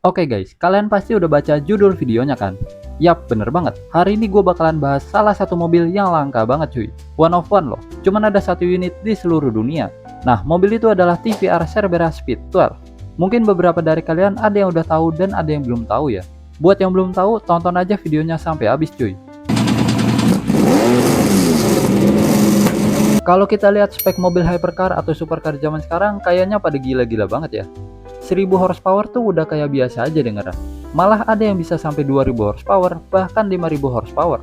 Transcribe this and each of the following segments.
Oke guys, kalian pasti udah baca judul videonya kan? Yap, bener banget. Hari ini gue bakalan bahas salah satu mobil yang langka banget cuy. One of one loh, cuman ada satu unit di seluruh dunia. Nah, mobil itu adalah TVR Cerbera Speed 12. Mungkin beberapa dari kalian ada yang udah tahu dan ada yang belum tahu ya. Buat yang belum tahu, tonton aja videonya sampai habis cuy. Kalau kita lihat spek mobil hypercar atau supercar zaman sekarang, kayaknya pada gila-gila banget ya. 1000 horsepower tuh udah kayak biasa aja dengeran. Malah ada yang bisa sampai 2000 horsepower, bahkan 5000 horsepower.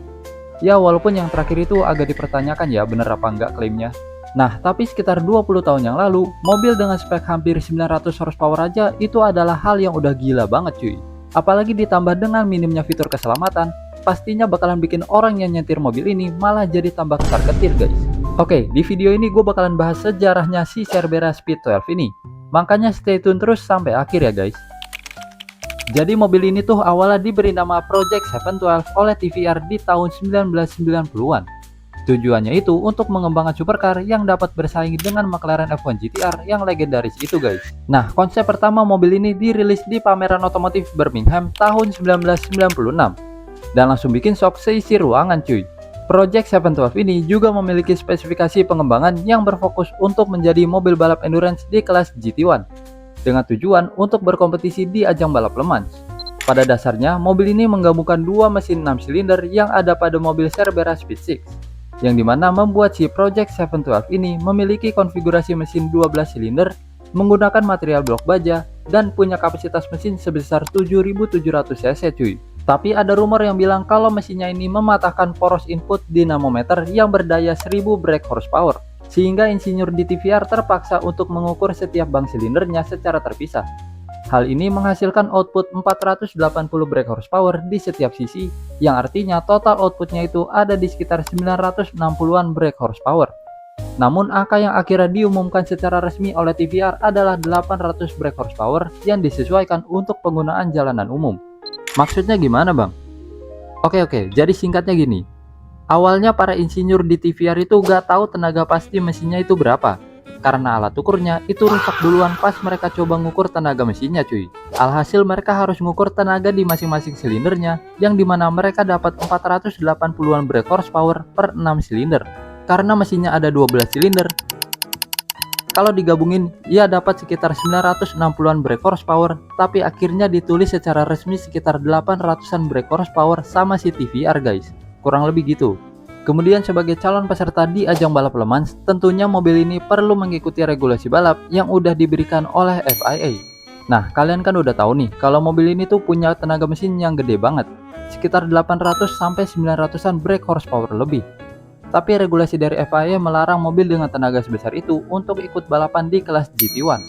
Ya walaupun yang terakhir itu agak dipertanyakan ya bener apa enggak klaimnya. Nah tapi sekitar 20 tahun yang lalu, mobil dengan spek hampir 900 horsepower aja itu adalah hal yang udah gila banget cuy. Apalagi ditambah dengan minimnya fitur keselamatan, pastinya bakalan bikin orang yang nyetir mobil ini malah jadi tambah ketar-ketir guys. Oke, di video ini gue bakalan bahas sejarahnya si Cerbera Speed 12 ini. Makanya stay tune terus sampai akhir ya guys. Jadi mobil ini tuh awalnya diberi nama Project 712 oleh TVR di tahun 1990-an. Tujuannya itu untuk mengembangkan supercar yang dapat bersaing dengan McLaren F1 GTR yang legendaris itu guys. Nah, konsep pertama mobil ini dirilis di pameran otomotif Birmingham tahun 1996 dan langsung bikin shock seisi ruangan cuy. Project 712 ini juga memiliki spesifikasi pengembangan yang berfokus untuk menjadi mobil balap endurance di kelas GT1 dengan tujuan untuk berkompetisi di ajang balap Le Mans. Pada dasarnya, mobil ini menggabungkan dua mesin 6 silinder yang ada pada mobil Cerbera Speed 6, yang dimana membuat si Project 712 ini memiliki konfigurasi mesin 12 silinder menggunakan material blok baja dan punya kapasitas mesin sebesar 7700 cc cuy. Tapi ada rumor yang bilang kalau mesinnya ini mematahkan poros input dinamometer yang berdaya 1000 brake horsepower, sehingga insinyur di TVR terpaksa untuk mengukur setiap bang silindernya secara terpisah. Hal ini menghasilkan output 480 brake horsepower di setiap sisi, yang artinya total outputnya itu ada di sekitar 960-an brake horsepower. Namun angka yang akhirnya diumumkan secara resmi oleh TVR adalah 800 brake horsepower yang disesuaikan untuk penggunaan jalanan umum. Maksudnya gimana bang? Oke, jadi singkatnya gini. Awalnya para insinyur di TVR itu gak tahu tenaga pasti mesinnya itu berapa, karena alat ukurnya itu rusak duluan pas mereka coba ngukur tenaga mesinnya cuy. Alhasil mereka harus ngukur tenaga di masing-masing silindernya, yang dimana mereka dapat 480-an brake horsepower per 6 silinder. Karena mesinnya ada 12 silinder, kalau digabungin, ia dapat sekitar 960-an brake horsepower, tapi akhirnya ditulis secara resmi sekitar 800-an brake horsepower sama si TVR guys. Kurang lebih gitu. Kemudian sebagai calon peserta di ajang balap Le Mans, tentunya mobil ini perlu mengikuti regulasi balap yang udah diberikan oleh FIA. Nah, kalian kan udah tahu nih, kalau mobil ini tuh punya tenaga mesin yang gede banget. Sekitar 800-900-an brake horsepower lebih. Tapi regulasi dari FIA melarang mobil dengan tenaga sebesar itu untuk ikut balapan di kelas GT1.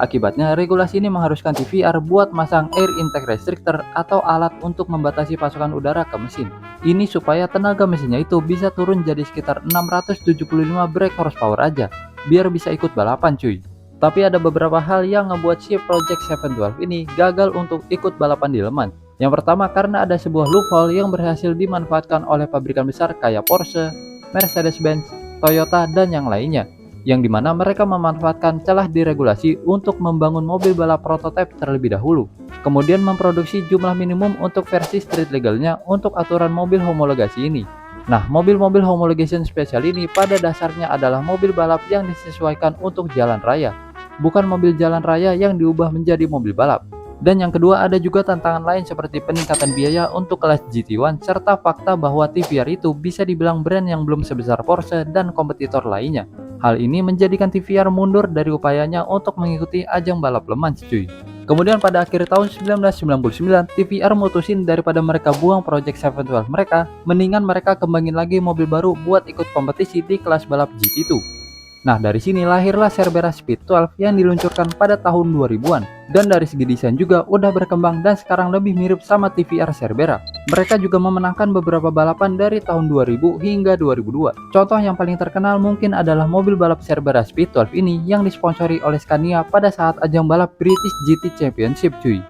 Akibatnya, regulasi ini mengharuskan TVR buat masang air intake restrictor atau alat untuk membatasi pasokan udara ke mesin. Ini supaya tenaga mesinnya itu bisa turun jadi sekitar 675 brake horsepower aja, biar bisa ikut balapan cuy. Tapi ada beberapa hal yang ngebuat si Project 712 ini gagal untuk ikut balapan di Le Mans. Yang pertama karena ada sebuah loophole yang berhasil dimanfaatkan oleh pabrikan besar kayak Porsche, Mercedes-Benz, Toyota, dan yang lainnya, yang dimana mereka memanfaatkan celah di regulasi untuk membangun mobil balap prototipe terlebih dahulu, kemudian memproduksi jumlah minimum untuk versi street legalnya untuk aturan mobil homologasi ini. Nah, mobil-mobil homologation spesial ini pada dasarnya adalah mobil balap yang disesuaikan untuk jalan raya, bukan mobil jalan raya yang diubah menjadi mobil balap. Dan yang kedua ada juga tantangan lain seperti peningkatan biaya untuk kelas GT1 serta fakta bahwa TVR itu bisa dibilang brand yang belum sebesar Porsche dan kompetitor lainnya. Hal ini menjadikan TVR mundur dari upayanya untuk mengikuti ajang balap Le Mans cuy. Kemudian pada akhir tahun 1999, TVR mutusin daripada mereka buang Project 712 mereka, mendingan mereka kembangin lagi mobil baru buat ikut kompetisi di kelas balap GT2. Nah, dari sini lahirlah Cerbera Speed 12 yang diluncurkan pada tahun 2000-an. Dan dari segi desain juga udah berkembang dan sekarang lebih mirip sama TVR Cerbera. Mereka juga memenangkan beberapa balapan dari tahun 2000 hingga 2002. Contoh yang paling terkenal mungkin adalah mobil balap Cerbera Speed 12 ini yang disponsori oleh Scania pada saat ajang balap British GT Championship cuy.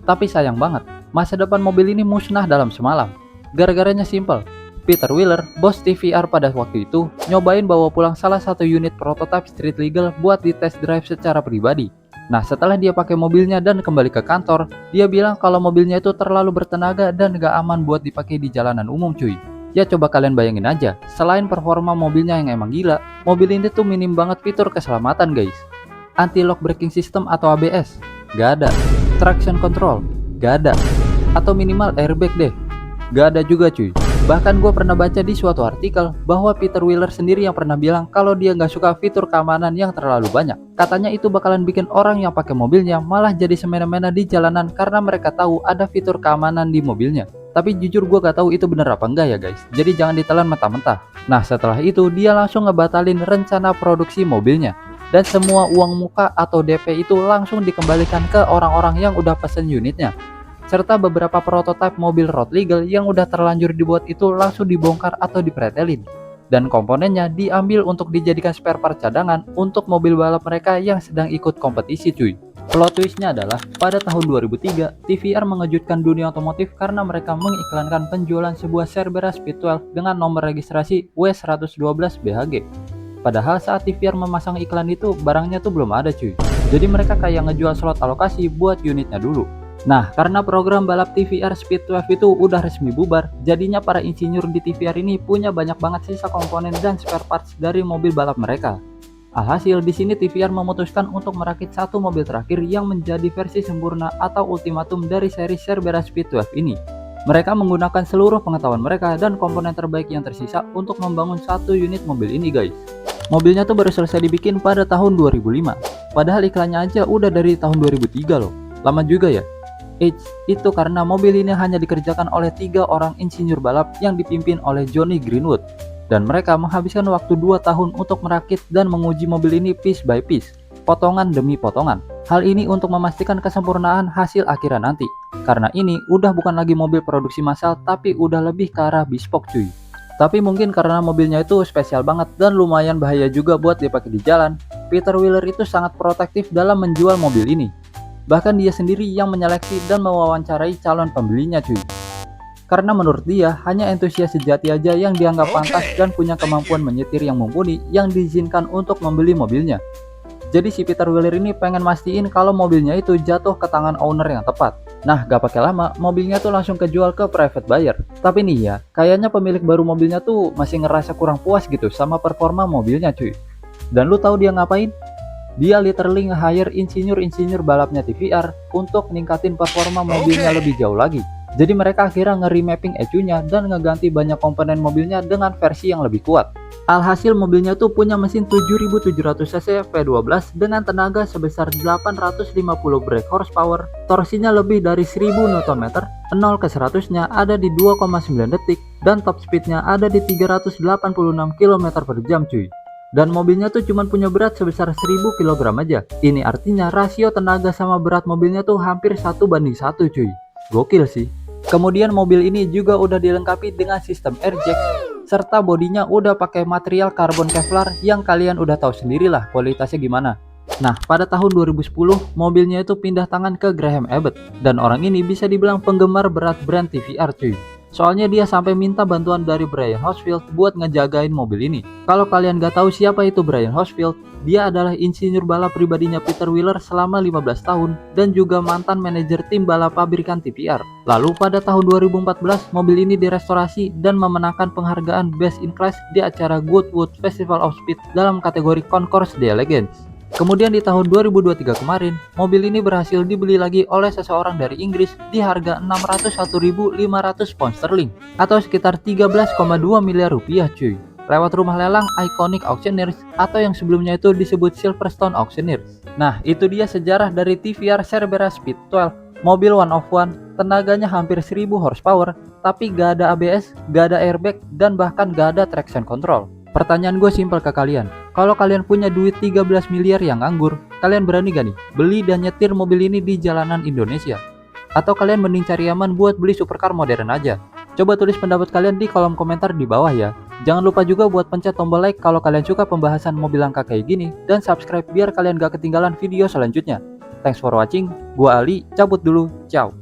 Tapi sayang banget, masa depan mobil ini musnah dalam semalam. Gara-garanya simple. Peter Wheeler, bos TVR pada waktu itu, nyobain bawa pulang salah satu unit prototipe street legal buat di test drive secara pribadi. Nah, setelah dia pakai mobilnya dan kembali ke kantor, dia bilang kalau mobilnya itu terlalu bertenaga dan gak aman buat dipakai di jalanan umum cuy. Ya coba kalian bayangin aja, selain performa mobilnya yang emang gila, mobil ini tuh minim banget fitur keselamatan guys. Anti-lock braking system atau ABS? Gak ada. Traction control? Gak ada. Atau minimal airbag deh? Gak ada juga cuy. Bahkan gue pernah baca di suatu artikel bahwa Peter Wheeler sendiri yang pernah bilang kalau dia nggak suka fitur keamanan yang terlalu banyak. Katanya itu bakalan bikin orang yang pakai mobilnya malah jadi semena-mena di jalanan karena mereka tahu ada fitur keamanan di mobilnya. Tapi jujur gue gak tahu itu bener apa enggak ya guys. Jadi jangan ditelan mentah-mentah. Nah setelah itu dia langsung ngebatalin rencana produksi mobilnya. Dan semua uang muka atau DP itu langsung dikembalikan ke orang-orang yang udah pesen unitnya. Serta beberapa prototipe mobil road legal yang udah terlanjur dibuat itu langsung dibongkar atau dipretelin. Dan komponennya diambil untuk dijadikan spare part cadangan untuk mobil balap mereka yang sedang ikut kompetisi cuy. Plot twistnya adalah pada tahun 2003, TVR mengejutkan dunia otomotif karena mereka mengiklankan penjualan sebuah Cerbera Speedwell dengan nomor registrasi W112BHG. Padahal saat TVR memasang iklan itu, barangnya tuh belum ada cuy. Jadi mereka kayak ngejual slot alokasi buat unitnya dulu. Nah, karena program balap TVR Speed 12 itu udah resmi bubar, jadinya para insinyur di TVR ini punya banyak banget sisa komponen dan spare parts dari mobil balap mereka. Alhasil, di sini TVR memutuskan untuk merakit satu mobil terakhir yang menjadi versi sempurna atau ultimatum dari seri Cerbera Speed 12 ini. Mereka menggunakan seluruh pengetahuan mereka dan komponen terbaik yang tersisa untuk membangun satu unit mobil ini guys. Mobilnya tuh baru selesai dibikin pada tahun 2005, padahal iklannya aja udah dari tahun 2003 loh. Lama juga ya. Itu karena mobil ini hanya dikerjakan oleh 3 orang insinyur balap yang dipimpin oleh Johnny Greenwood. Dan mereka menghabiskan waktu 2 tahun untuk merakit dan menguji mobil ini piece by piece, potongan demi potongan. Hal ini untuk memastikan kesempurnaan hasil akhiran nanti. Karena ini udah bukan lagi mobil produksi massal tapi udah lebih ke arah bespoke cuy. Tapi mungkin karena mobilnya itu spesial banget dan lumayan bahaya juga buat dipakai di jalan, Peter Wheeler itu sangat protektif dalam menjual mobil ini. Bahkan dia sendiri yang menyeleksi dan mewawancarai calon pembelinya cuy. Karena menurut dia, hanya entusias sejati aja yang dianggap pantas dan punya kemampuan menyetir yang mumpuni yang diizinkan untuk membeli mobilnya. Jadi si Peter Wheeler ini pengen mastiin kalau mobilnya itu jatuh ke tangan owner yang tepat. Nah, gak pakai lama, mobilnya tuh langsung kejual ke private buyer. Tapi nih ya, kayaknya pemilik baru mobilnya tuh masih ngerasa kurang puas gitu sama performa mobilnya cuy. Dan lu tahu dia ngapain? Dia literally nge-hire insinyur-insinyur balapnya TVR untuk ningkatin performa mobilnya lebih jauh lagi. Jadi mereka akhirnya nge-remapping ECU-nya dan ngeganti banyak komponen mobilnya dengan versi yang lebih kuat. Alhasil mobilnya tuh punya mesin 7700cc V12 dengan tenaga sebesar 850 brake horsepower, torsinya lebih dari 1000 Nm, 0 ke 100-nya ada di 2,9 detik, dan top speednya ada di 386 km/jam cuy. Dan mobilnya tuh cuma punya berat sebesar 1000 kg aja. Ini artinya rasio tenaga sama berat mobilnya tuh hampir 1:1 cuy. Gokil sih. Kemudian mobil ini juga udah dilengkapi dengan sistem airjack, serta bodinya udah pakai material karbon Kevlar yang kalian udah tahu sendirilah kualitasnya gimana. Nah, pada tahun 2010 mobilnya itu pindah tangan ke Graham Abbott, dan orang ini bisa dibilang penggemar berat brand TVR cuy. Soalnya dia sampai minta bantuan dari Brian Horsfield buat ngejagain mobil ini. Kalau kalian gak tahu siapa itu Brian Horsfield, dia adalah insinyur balap pribadinya Peter Wheeler selama 15 tahun dan juga mantan manajer tim balap pabrikan TVR. Lalu pada tahun 2014 mobil ini direstorasi dan memenangkan penghargaan Best in Class di acara Goodwood Festival of Speed dalam kategori Concours d'Elegance. Kemudian di tahun 2023 kemarin, mobil ini berhasil dibeli lagi oleh seseorang dari Inggris di harga 601.500 pound sterling atau sekitar 13,2 miliar rupiah cuy. Lewat rumah lelang Iconic Auctioneers atau yang sebelumnya itu disebut Silverstone Auctioneers. Nah, itu dia sejarah dari TVR Cerbera Speed 12, mobil one of one, tenaganya hampir 1000 horsepower, tapi gak ada ABS, gak ada airbag, dan bahkan gak ada traction control. Pertanyaan gue simpel ke kalian, kalau kalian punya duit 13 miliar yang nganggur, kalian berani gak nih beli dan nyetir mobil ini di jalanan Indonesia? Atau kalian mending cari aman buat beli supercar modern aja? Coba tulis pendapat kalian di kolom komentar di bawah ya. Jangan lupa juga buat pencet tombol like kalau kalian suka pembahasan mobil langka kayak gini, dan subscribe biar kalian gak ketinggalan video selanjutnya. Thanks for watching, gua Ali, cabut dulu, ciao.